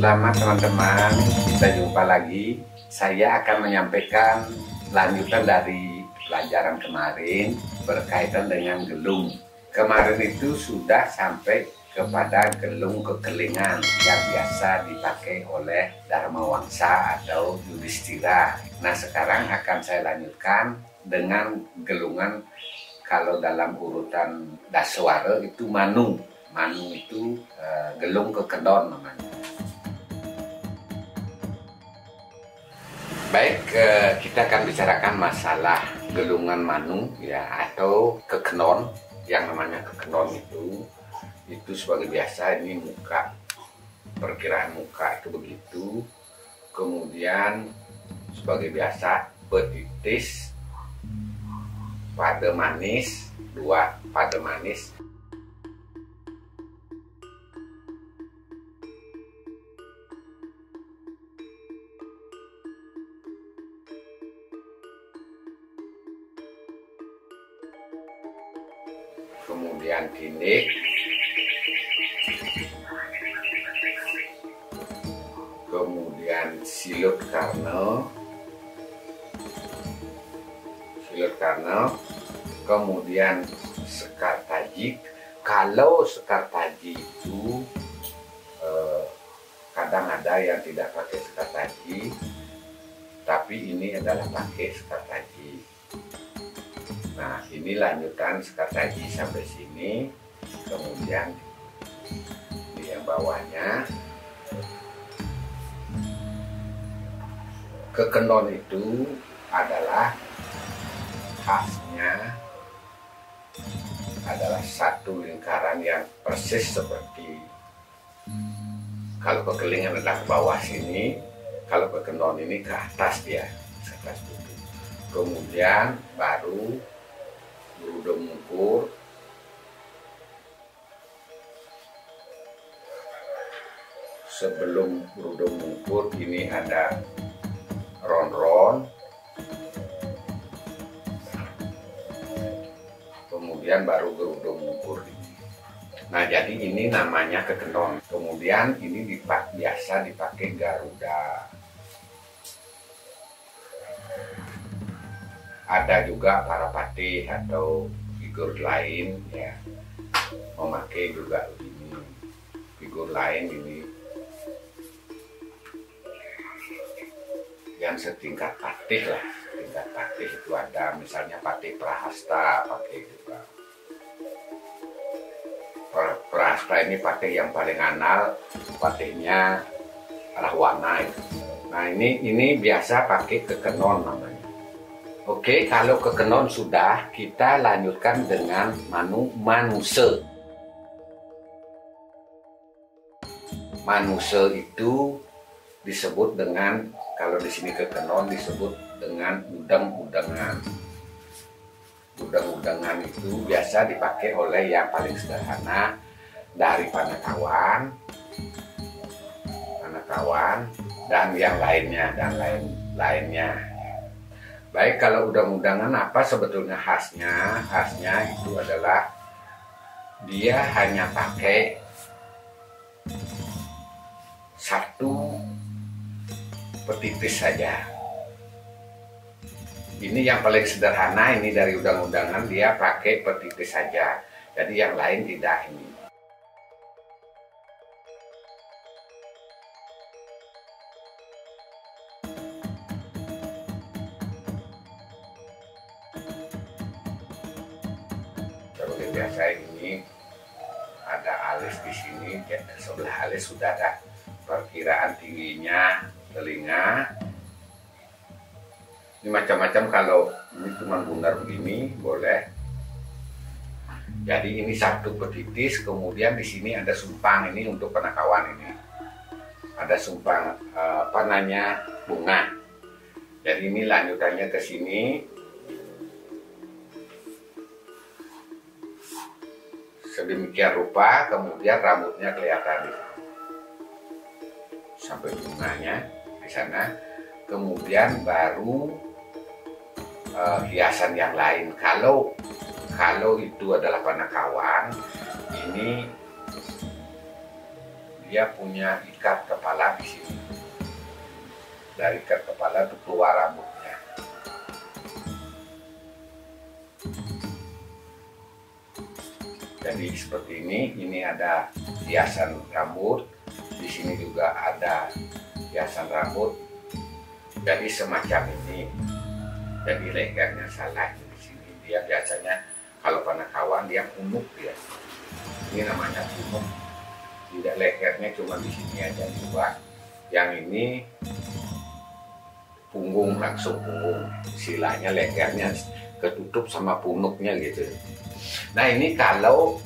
Selamat teman-teman, kita jumpa lagi. Saya akan menyampaikan lanjutan dari pelajaran kemarin berkaitan dengan gelung. Kemarin itu sudah sampai kepada gelung kekelingan yang biasa dipakai oleh Dharmawangsa atau Yudhistira. Nah, sekarang akan saya lanjutkan dengan gelungan. Kalau dalam urutan Daswara itu Manu. Manu itu gelung kekedon namanya. Baik, kita akan bicarakan masalah gelungan Manu ya, atau kekenon. Yang namanya kekenon itu sebagai biasa ini muka, perkiraan muka itu begitu. Kemudian sebagai biasa petitis, pada manis, dua pada manis. Kemudian kindik, kemudian silut karno, kemudian sekar tajik. Kalau sekar tajik itu kadang ada yang tidak pakai sekar tajik, tapi ini adalah pakai sekar tajik. Nah, ini lanjutan sekar tajik sampai sini. Kemudian di yang bawahnya kekenon itu adalah khasnya adalah satu lingkaran yang persis seperti kalau kekelingan adalah ke bawah sini, kalau kekenon ini ke atas dia, ke atas itu. Kemudian baru berudung mungkur, sebelum berudung mungkur ini ada ron-ron, kemudian baru berudung mungkur. Nah, jadi ini namanya kekenon. Kemudian ini biasa dipakai Garuda. Ada juga para patih atau figur lain ya memakai juga ini figur lain ini yang setingkat patih lah. Setingkat patih itu ada misalnya patih Prahasta pakai juga. Prahasta ini patih yang paling anal, patihnya Rahwana itu. Nah, ini biasa pakai kekenon namanya. Oke, kalau kekenon sudah, kita lanjutkan dengan manuse. Manuse itu disebut dengan, kalau di sini kekenon disebut dengan udang-udangan. Udang-udangan itu biasa dipakai oleh yang paling sederhana dari Panakawan, dan yang lainnya, lainnya. Baik, kalau udang-udangan apa sebetulnya khasnya? Khasnya itu adalah dia hanya pakai satu petitis saja. Ini yang paling sederhana, ini dari udang-udangan dia pakai petitis saja. Jadi yang lain tidak ini. Seperti biasa ini ada alis di sini, sebelah alis sudah ada perkiraan tingginya telinga. Ini macam-macam, kalau ini cuma bundar begini boleh. Jadi ini satu petitis, kemudian di sini ada sumpang, ini untuk Panakawan ini. Ada sumpang bunga. Jadi ini lanjutannya ke sini. Sedemikian rupa, kemudian rambutnya kelihatan sampai bunganya di sana. Kemudian baru hiasan yang lain. Kalau itu adalah Panakawan, ini dia punya ikat kepala di sini. Dari ikat kepala itu keluar rambutnya. Jadi seperti ini ada hiasan rambut, di sini juga ada hiasan rambut. Jadi semacam ini. Jadi lehernya salah di sini. Dia biasanya kalau panakawan dia punuk dia. Ini namanya punuk. Tidak, lehernya cuma di sini aja dua. Yang ini punggung, langsung punggung. Istilahnya lehernya ketutup sama punuknya gitu. Nah ini kalau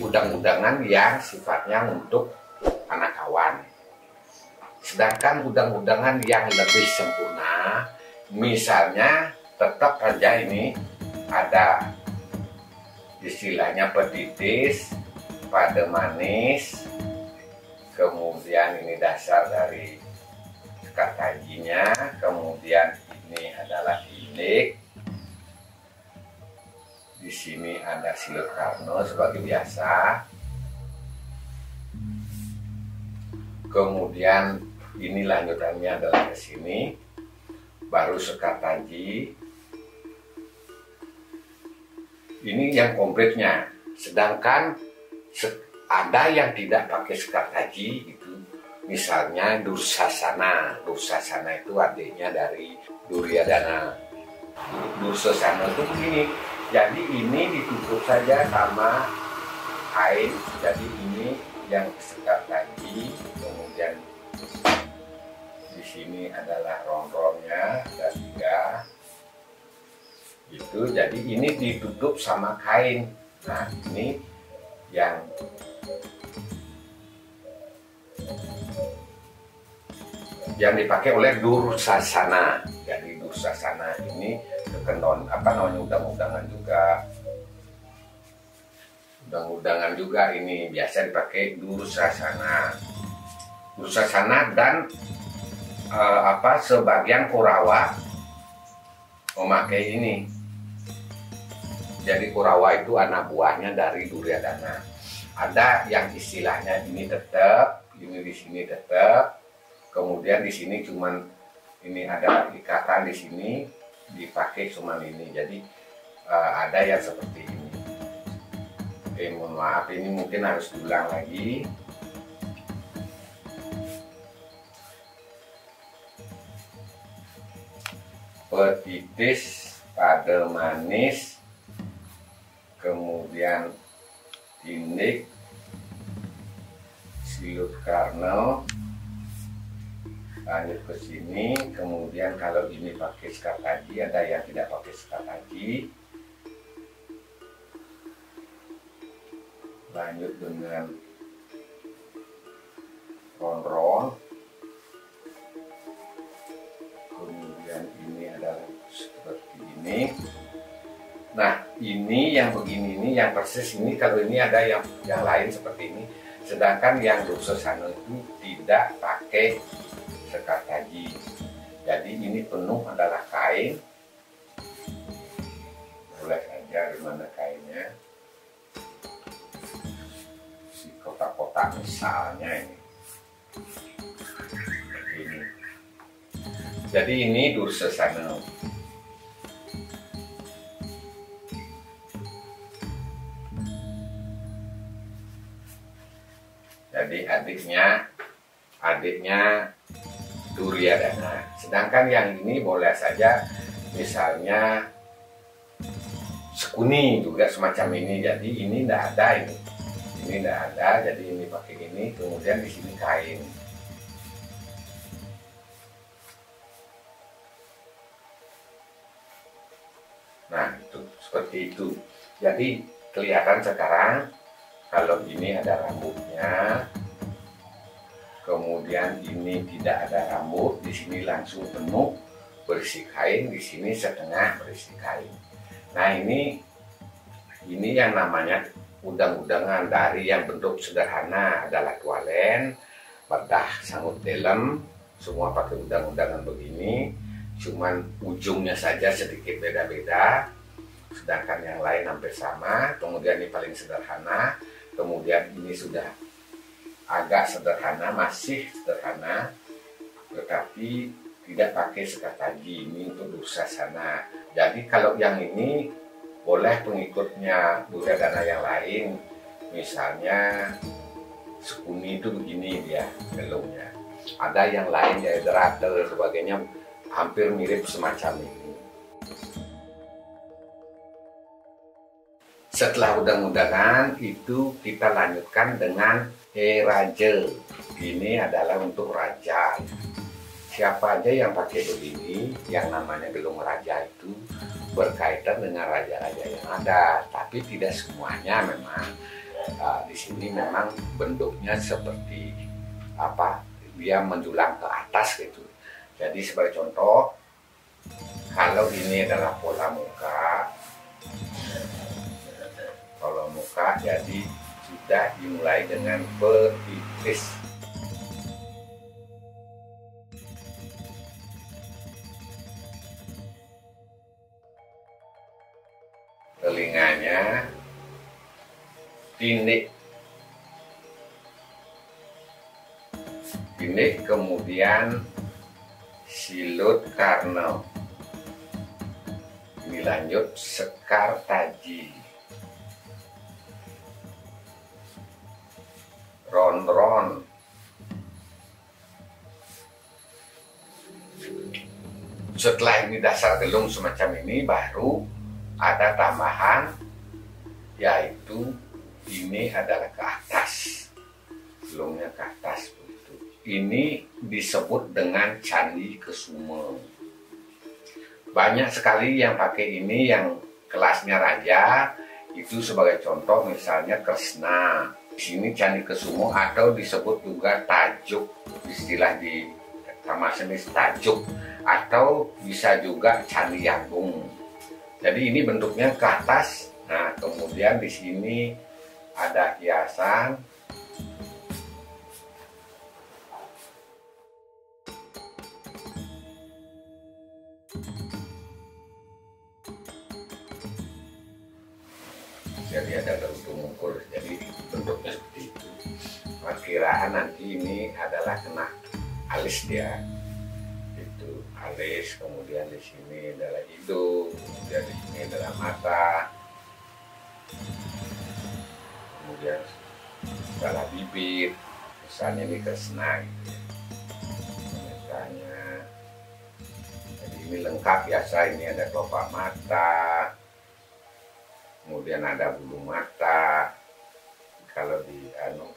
udang-udangan yang sifatnya untuk panakawan. Sedangkan udang-udangan yang lebih sempurna, misalnya tetap aja ini ada istilahnya petitis, pada manis, kemudian ini dasar dari sekat tajinya, kemudian ini adalah indik, di sini ada silut karno sebagai biasa, kemudian ini lanjutannya adalah ke sini, baru sekat taji. Ini yang kompletnya. Sedangkan ada yang tidak pakai sekat taji itu, misalnya Dursasana. Dursasana itu adiknya dari Duryodhana. Dursasana itu begini. Jadi ini ditutup saja sama kain. Jadi ini yang sekat taji, kemudian di sini adalah ron-ronnya, ada 3. Itu jadi ini ditutup sama kain. Nah ini yang dipakai oleh Dursasana. Jadi Dursasana ini kekenton udang-udangan juga. Udang-udangan juga ini biasa dipakai Dursasana. Dursasana dan sebagian Kurawa memakai ini. Jadi Kurawa itu anak buahnya dari Duryodhana. Ada yang istilahnya ini tetap, ini di sini tetap, kemudian di sini cuman ini ada ikatan di sini dipakai cuman ini. Jadi ada yang seperti ini. Oke, mohon maaf ini mungkin harus diulang lagi. Petitis, pada manis, kemudian indik, silut karno, lanjut ke sini. Kemudian kalau ini pakai sekat taji, ada yang tidak pakai sekat taji. Lanjut dengan ron-ron. Kemudian ini adalah seperti ini. Nah ini yang begini, ini yang persis ini. Kalau ini ada yang lain seperti ini. Sedangkan yang Dursasana itu tidak pakai sekat taji. Jadi ini penuh adalah kain. Boleh saja di mana kainnya. Si kotak-kotak misalnya ini. Ini. Jadi ini Dursasana. Jadi adiknya Duryodhana. Sedangkan yang ini boleh saja misalnya Sekuni juga semacam ini. Jadi ini tidak ada ini. Ini tidak ada. Jadi ini pakai ini. Kemudian di sini kain. Nah itu seperti itu. Jadi kelihatan sekarang. Kalau ini ada rambutnya, kemudian ini tidak ada rambut, di sini langsung penuh berisi kain, di sini setengah berisi kain. Nah ini yang namanya udang-udangan dari yang bentuk sederhana adalah tualen, bedah, sangut dalam, semua pakai udang-udangan begini, cuman ujungnya saja sedikit beda-beda, sedangkan yang lain hampir sama. Kemudian ini paling sederhana. Kemudian ini sudah agak sederhana, masih sederhana, tetapi tidak pakai sekat tagi. Ini untuk Dursasana. Jadi kalau yang ini boleh pengikutnya Duryodhana yang lain, misalnya Sukuni itu begini dia gelungnya. Ada yang lain ya Drata dan sebagainya, hampir mirip semacam ini. Setelah udang-udangan itu kita lanjutkan dengan Raja. Ini adalah untuk raja. Siapa aja yang pakai begini, yang namanya gelung raja itu berkaitan dengan raja-raja yang ada, tapi tidak semuanya memang. Di sini memang bentuknya seperti apa? Dia menjulang ke atas gitu. Jadi sebagai contoh, kalau ini adalah pola muka, jadi sudah dimulai dengan bertitis. Telinganya tindik, kemudian silut karno. Ini lanjut sekar taji, ron-ron, setelah ini dasar gelung semacam ini, baru ada tambahan, yaitu ini adalah ke atas, gelungnya ke atas begitu. Ini disebut dengan Candi Kesuma. Banyak sekali yang pakai ini, yang kelasnya raja itu sebagai contoh misalnya Kresna. Di sini Candi Kesuma, atau disebut juga tajuk, istilah di Taman Seni tajuk, atau bisa juga Candi Agung. Jadi ini bentuknya ke atas. Nah, kemudian di sini ada hiasan. Jadi ada gerutu mungkul, jadi bentuknya seperti itu. Perkiraan nanti ini adalah kena alis dia, itu alis, kemudian di sini adalah hidung, kemudian di sini adalah mata, kemudian adalah bibir, misalnya ini Kresna gitu ya. Misalnya, jadi ini lengkap biasa, ini ada kelopak mata, kemudian ada bulu mata. Kalau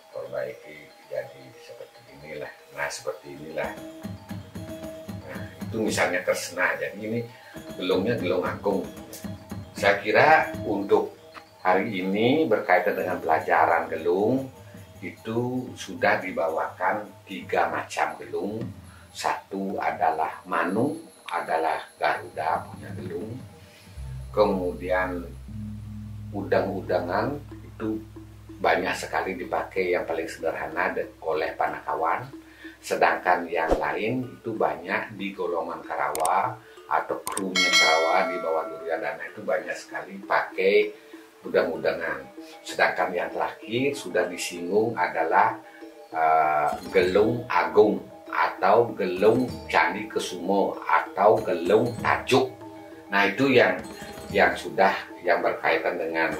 perbaiki jadi seperti inilah. Nah, seperti inilah. Nah, itu misalnya Kresna. Jadi ini gelungnya gelung agung. Saya kira untuk hari ini berkaitan dengan pelajaran gelung itu sudah dibawakan 3 macam gelung. Satu adalah Manu, adalah Garuda punya gelung. Kemudian udang-udangan itu banyak sekali dipakai, yang paling sederhana oleh Panakawan. Sedangkan yang lain itu banyak di golongan Karawa atau krunya Karawa di bawah Duryodhana, itu banyak sekali pakai udang-udangan. Sedangkan yang terakhir sudah disinggung adalah gelung agung atau gelung Candi Kesuma atau gelung tajuk. Nah, itu yang berkaitan dengan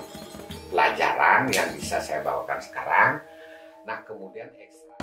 pelajaran yang bisa saya bawakan sekarang. Nah, kemudian ekstra